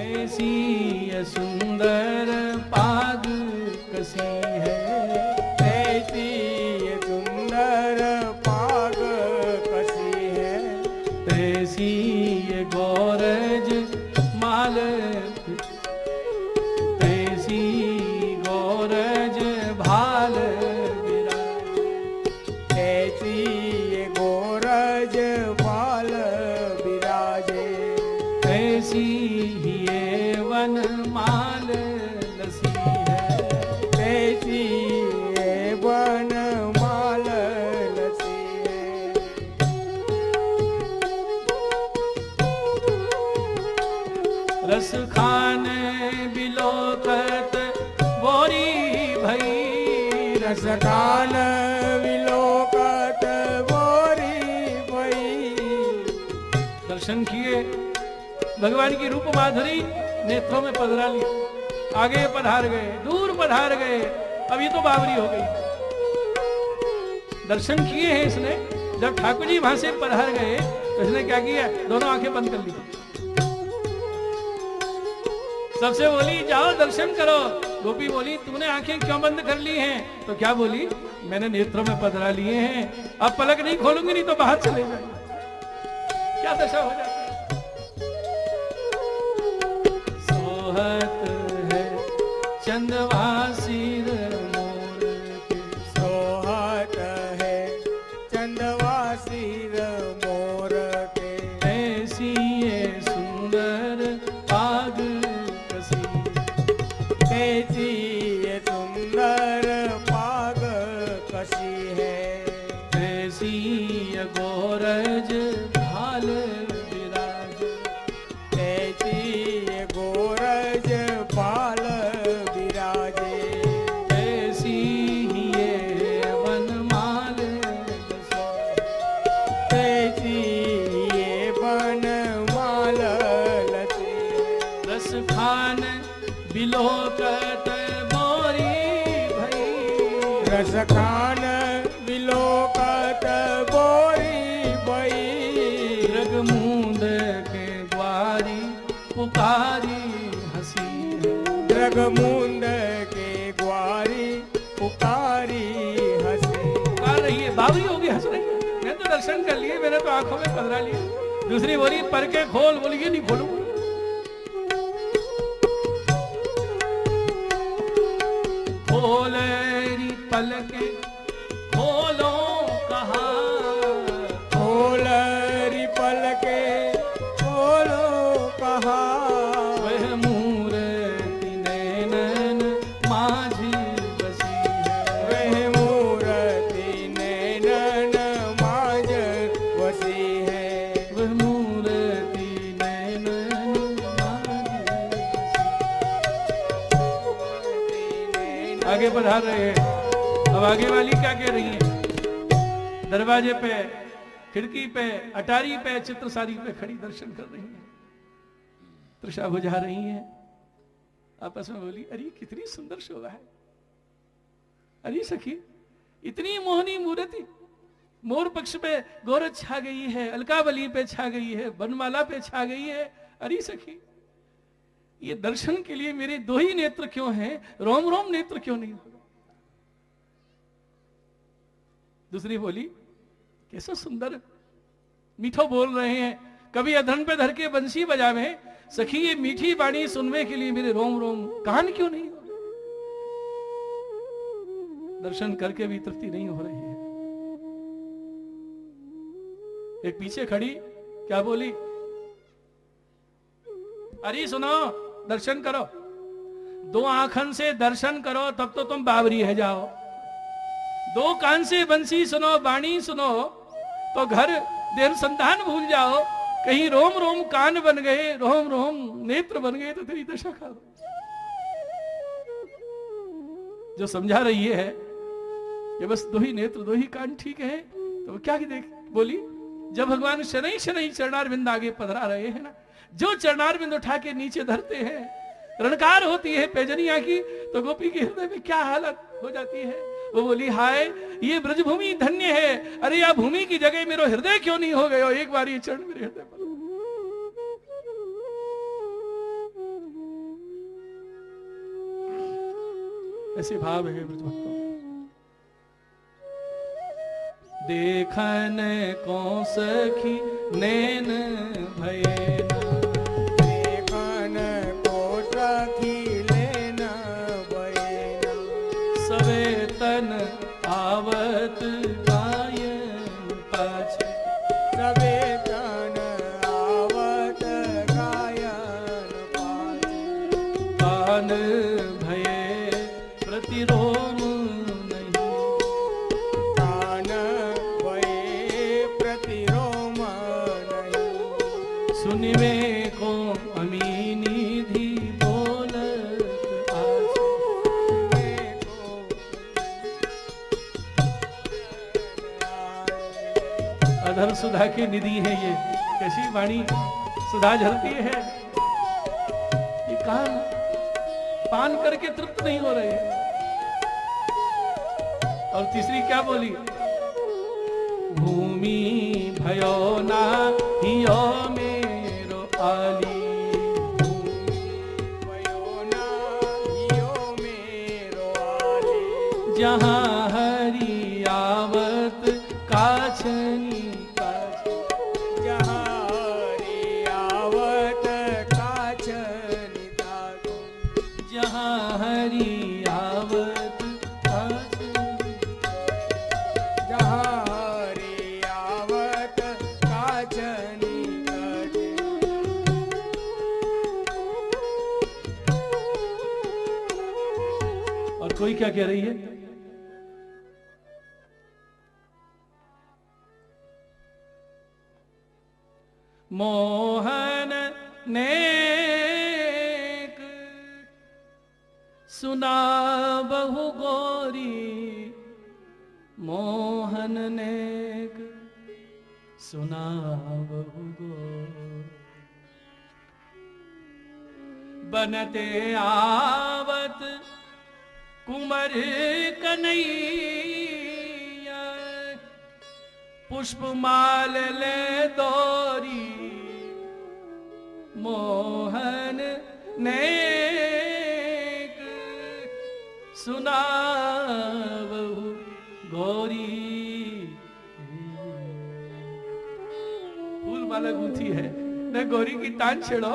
ऐसी ये सुंदर पाग कसी है, ऐसी ये सुंदर पाग कसी है, ऐसी ये गौरज माल, ऐसी गौरज भाल विराज, ऐसी ये गोरज बाल विराजे, ऐसी ही ये वन माल लसी है, ऐसी ये वन माल लसी है। रस खाने बिलोकत बोरी भई, रस खान विलोकत बोरी भई, दर्शन किए भगवान की रूप माधुरी नेत्रों में पधरा ली, आगे पधार गए, दूर पधार गए, अब ये तो बावरी हो गई। दर्शन किए हैं इसने, जब ठाकुर जी वहां से पधार गए तो इसने क्या किया, दोनों आंखें बंद कर ली, सबसे बोली जाओ दर्शन करो। गोपी बोली तूने आंखें क्यों बंद कर ली हैं? तो क्या बोली, मैंने नेत्रों में पधरा लिए हैं, अब पलक नहीं खोलूंगी, नहीं तो बाहर चले जाएंगे। क्या दशा हो जाती है। सोहत है चंदवासी मोर के, सोहत है चंदवासी मोर के, ऐसी ये सुंदर पाग कसी, ऐसी ये सुंदर पाग कसी है, ऐसी ये गोरज भाल विराज, ऐसी ये गोरज बाल विराजे, ऐसी ही ये वनमाल लसी, ऐसी ये वन माल लसी, रस खान बिलोकत बोरी भई, रस खान विलोकत बोरी भई, रग मूंद के द्वारी पुकारी हंसी है, रगमुंद के ग्वारी पुकारी हंसी, पुकार रही है, बावरी होगी, हंस रही है। मैंने तो दर्शन कर लिए, मैंने तो आंखों में पधरा लिया। दूसरी बोली पर के खोल, बोली ये नहीं खोलूंगा। खोलेरी पलके खोलो कहा, खोलरी पलके खोलो कहा, वह मूर्ति नैनन माझी बसी है, वह मूर्ति नैनन माज वसी है, वह मूर्ति नैनन माझी बसी। आगे बढ़ा रहे हैं। अब आगे वाली क्या कह रही है, दरवाजे पे, खिड़की पे, अटारी पे, चित्रसारी पे खड़ी दर्शन कर रही है, तृषा बुझा रही है, आपस में बोली अरे कितनी सुंदर शोभा है, अरे सखी इतनी मोहनी मूर्ति, मोर पक्ष पे गोरज छा गई है, अलकावली पे छा गई है, बनमाला पे छा गई है, अरे सखी ये दर्शन के लिए मेरे दो ही नेत्र क्यों हैं, रोम रोम नेत्र क्यों नहीं? दूसरी बोली कैसा सुंदर मीठो बोल रहे हैं, कभी अधन पे धर के बंसी बजावे, सखी ये मीठी बाणी सुनने के लिए मेरे रोम रोम कान क्यों नहीं हो? दर्शन करके भी तृप्ति नहीं हो रही है। एक पीछे खड़ी क्या बोली, अरे सुनो दर्शन करो, दो आंखन से दर्शन करो तब तो तुम बावरी है जाओ, दो कान से बंसी सुनो, बाणी सुनो तो घर देर संतान भूल जाओ, कहीं रोम रोम कान बन गए, रोम रोम नेत्र बन गए तो तेरी दशा खा दो। जो समझा रही है ये बस दो ही नेत्र दो ही कान ठीक है, तो क्या देख बोली, जब भगवान शनै शनै चरणारविंद आगे पधरा रहे हैं ना, जो चरणारविंद उठा के नीचे धरते हैं, रणकार होती है पैजनिया की, तो गोपी के हृदय में क्या हालत हो जाती है। वो बोली हाय ये ब्रजभूमि धन्य है, अरे या भूमि की जगह मेरा हृदय क्यों नहीं हो गया, एक बार ये चरण मेरे हृदय पर। ऐसे भाव है ब्रज भक्तों में। देखन को सखी नैन भये ना, देखन को सखी लेन भये ना, सवे तन आवत गायन पाछे, सबे तन आवत गायन पाछे, कान भये प्रतिरोम नहीं, कान भये प्रतिरोम नहीं, सुनिवे को अमीनी धी बोलत आछे, अधर सुधा की निधि है ये, कैसी वाणी सुधा झरती है। ये कान पान करके तृप्त नहीं हो रहे हैं। और तीसरी क्या बोली, भूमि भयो ना हियो मेरो आली, भयो ना हियो मेरो आली, जहाँ हरि आवत काछनी काछ, जहाँ हरि आवत काछनी काछ, जहाँ हरि आवत काछनी, जहाँ हरि आवत काछनी काछ। और कोई क्या कह रही है, मोहन नेक सुना बहु गोरी, मोहन नेक सुना बहु गोरी, बनते आवत कुमर कन्हैया, पुष्प माल ले दोरी, मोहन नेक सुना बहु गोरी। फूल माला गूंथी है न, गौरी की तान छेड़ो।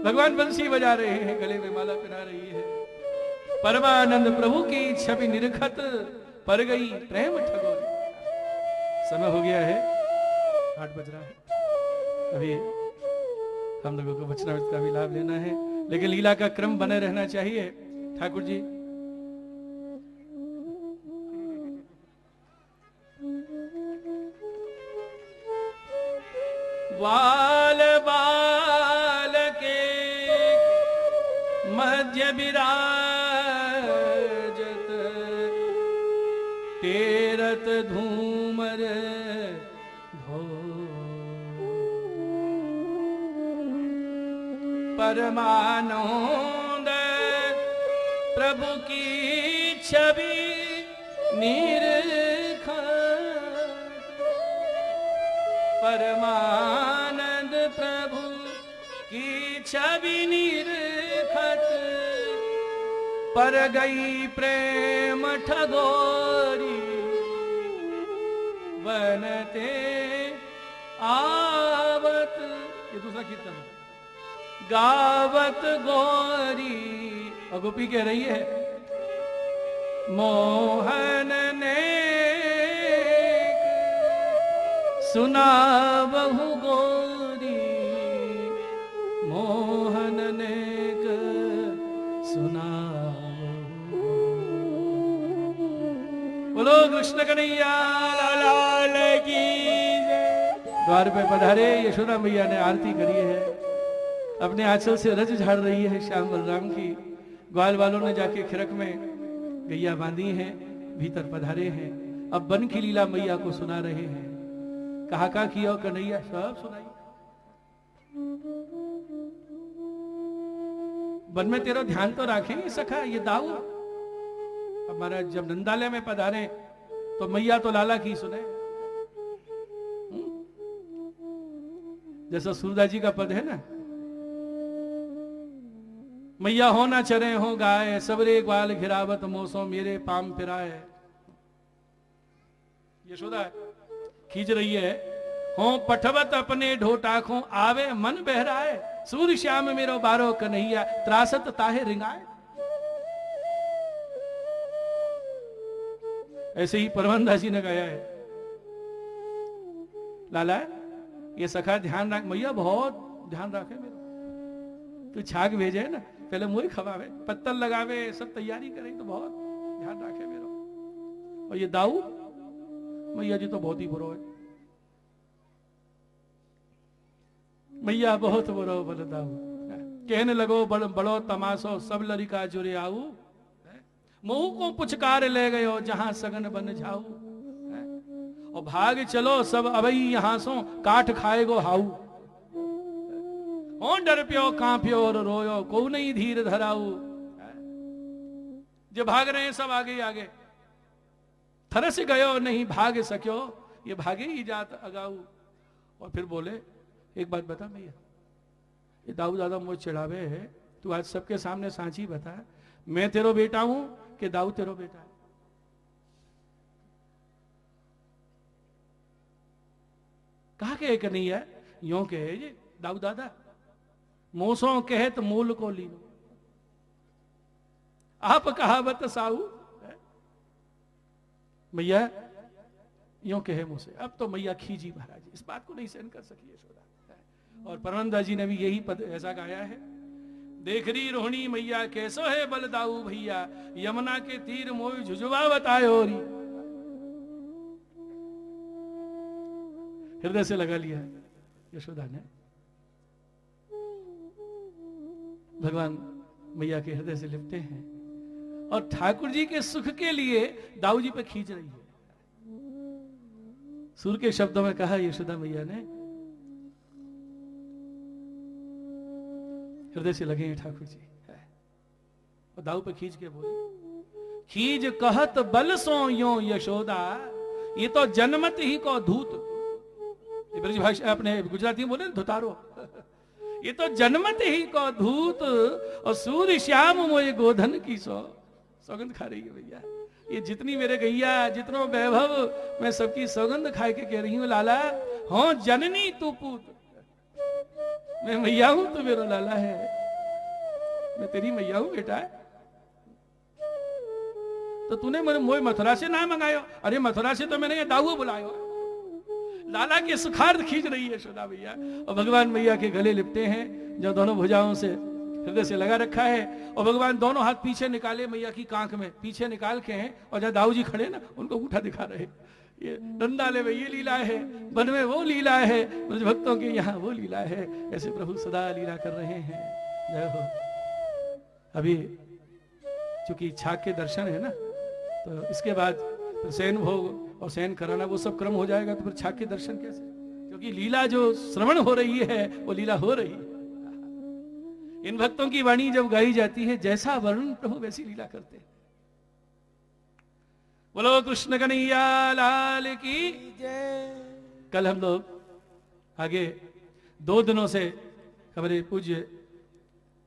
भगवान बंसी बजा रहे हैं, गले में माला पहना रही है। परमानंद प्रभु की छवि निरखत पर गई प्रेम ठगोरी। समय हो गया है, 8 बज रहा है। अभी हम लोगों को वचनामृत का भी लाभ लेना है, लेकिन लीला का क्रम बने रहना चाहिए। ठाकुर जी बाल बाल के मध्य विराजत, तेरत धूमर धो, परमानंद प्रभु की छवि निरखत, परमानंद प्रभु की छवि निरखत, पर गई प्रेम ठगोरी, बनते आवत। ये दूसरा कीर्तन है। गावत गोरी, और गोपी कह रही है, मोहन ने सुना बहु गोरी, मोहन ने सुना। बोलो कृष्ण कन्हैया लाल की जय। द्वार पे पधारे यशोदा मैया ने आरती करी है, अपने आंचल से रज झाड़ रही है श्याम बलराम की। ग्वाल वालों ने जाके खिरक में गैया बांधी है, भीतर पधारे हैं। अब बन की लीला मैया को सुना रहे हैं। कहा का किया कन्हैया सब सुनाई। वन में तेरा ध्यान तो रखेंगे सखा, ये दाऊ हमारा जब नंदालय में पधारे तो मैया तो लाला की सुने। जैसा सूरदास जी का पद है ना, मैया हो ना चरे हो गाय, सबरे ग्वाल घिरावत मोसो मेरे पाम फिराए। यशोदा खींच रही है, हो पठवत अपने ढोटाखों आवे मन बहराए, सूर्य श्याम मेरो बारो कन्हैया त्रासत ताहे रिंगाए। ऐसे ही परमहंस जी ने गाया है, लाला ये सखा ध्यान रख, मैया बहुत ध्यान रखे मेरा, तू छाग भेजे है ना, पहले मुझे खवावे, पत्तल लगावे, सब तैयारी करे, तो बहुत ध्यान रखे मेरा। और ये दाऊ मैया जी तो बहुत ही बुरो है, मैया बहुत बुरो बोले दाऊ, कहने लगो बड़ो तमाशो सब लड़का जुरे आऊ, मुंह को पुचकार ले गयो जहां सगन बन जाऊ, और भाग चलो सब अबई यहां सो काट खाएगो हाऊ। हो डर प्यो कांप्यो और रोयो को नहीं धीर धराऊ। जो भाग रहे हैं सब आगे आगे, थरस गयो नहीं भाग सक्यो, ये भागे ही जात अगाऊ। और फिर बोले एक बात बता भैया, ये दाऊ दादा मुझे चिढ़ावे है, तू आज सबके सामने सांची बता, मैं तेरो बेटा हूं कि दाऊ तेरो बेटा है? कहा के एक नहीं है, यो कहे जी दाऊ दादा मोसों कहत मूल को लीनो, आप कहावत साऊ। मैया यो कहे मुझसे, अब तो मैया खींची महाराज, इस बात को नहीं सहन कर सकी यशोदा। और परमंदा जी ने भी यही पद ऐसा गाया है, देखरी रोहिणी मैया कैसो है बल दाऊ भैया, यमुना के तीर मोई झुझुआ बतायो री। हृदय से लगा लिया यशोदा ने, भगवान मैया के हृदय से लिपटे हैं और ठाकुर जी के सुख के लिए दाऊ जी पे खींच रही है। सुर के शब्दों में कहा यशोदा मैया ने, हृदय से लगे हैं ठाकुर जी, और दाऊ पे खींच के बोले, खींच कहत बल सो यो यशोदा, ये तो जनमत ही को धूत, ब्रज भाषा अपने गुजराती में बोले धुतारो, ये तो जन्मत ही को धूत, और सूर्य श्याम मोए गोधन की सौगंध खा रही है भैया। ये जितनी मेरे गैया, जितनो वैभव, मैं सबकी सौगंध खा के कह रही हूं लाला, हो जननी तू पूत, मैं मैया हूं तू मेरा लाला है, मैं तेरी मैया हूं बेटा। तो तूने मोए मथुरा से ना मंगायो, अरे मथुरा से तो मैंने ये दाऊ बुलायो। लाला के सुखार्थ खींच रही है यशोदा मैया, और भगवान मैया के गले लिपटे हैं, जो दोनों भुजाओं से हृदय से लगा रखा है, और भगवान दोनों हाथ पीछे निकाले मैया की कांख में, पीछे निकाल के हैं, और जहां दाऊ जी खड़े ना उनको उठा दिखा रहे। ये नंदाले में ये लीला है, वन में वो लीला है, ब्रज भक्तों के यहाँ वो लीला है, ऐसे प्रभु सदा लीला कर रहे हैं। जय हो। अभी चूंकि छाग के दर्शन है ना, तो इसके बाद सैन भोग और सैन कराना वो सब क्रम हो जाएगा, तो फिर छाग के दर्शन कैसे? क्योंकि लीला जो श्रवण हो रही है वो लीला हो रही है। इन भक्तों की वाणी जब गाई जाती है, जैसा वर्णन प्रभु वैसी लीला करते हैं। बोलो कृष्ण कन्हैया लाल की जय। कल हम लोग आगे 2 दिनों से हमारे पूज्य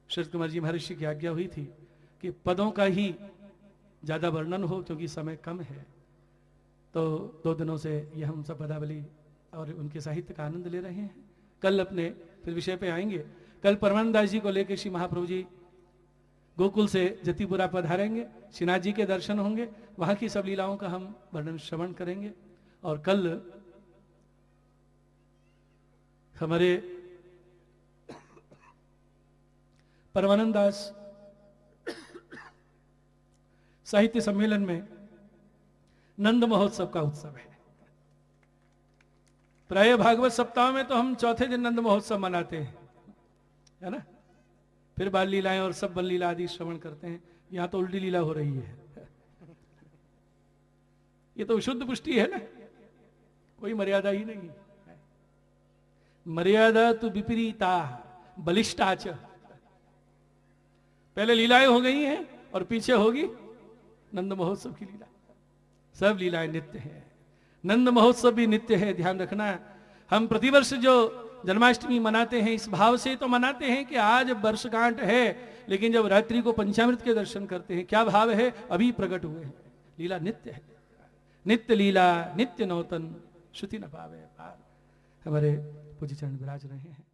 शरद कुमार जी महर्षि की आज्ञा हुई थी कि पदों का ही ज्यादा वर्णन हो, क्योंकि समय कम है। तो 2 दिनों से ये हम सब पदावली और उनके साहित्य का आनंद ले रहे हैं। कल अपने फिर विषय पे आएंगे। कल परमानंद दास जी को लेकर श्री महाप्रभु जी गोकुल से जतिपुरा पधारेंगे, श्रीनाथ जी के दर्शन होंगे, वहां की सब लीलाओं का हम वर्णन श्रवण करेंगे। और कल हमारे परमानंद दास साहित्य सम्मेलन में नंद महोत्सव का उत्सव है। प्राय भागवत सप्ताह में तो हम चौथे दिन नंद महोत्सव मनाते हैं, है ना, फिर बाल लीलाएं और सब बल लीला आदि श्रवण करते हैं। यहां तो उल्टी लीला हो रही है। ये तो शुद्ध पुष्टि है ना, कोई मर्यादा ही नहीं है। मर्यादा तो विपरीता बलिष्ठाच। पहले लीलाएं हो गई हैं और पीछे होगी नंद महोत्सव की लीला। सब लीलाएं नित्य है, नंद महोत्सव भी नित्य है। ध्यान रखना, हम प्रतिवर्ष जो जन्माष्टमी मनाते हैं इस भाव से तो मनाते हैं कि आज वर्षगांठ है, लेकिन जब रात्रि को पंचामृत के दर्शन करते हैं क्या भाव है, अभी प्रकट हुए हैं, लीला नित्य है, नित्य लीला नित्य नौतन श्रुति न पावे पार। हमारे पूज्य चरण विराज रहे हैं।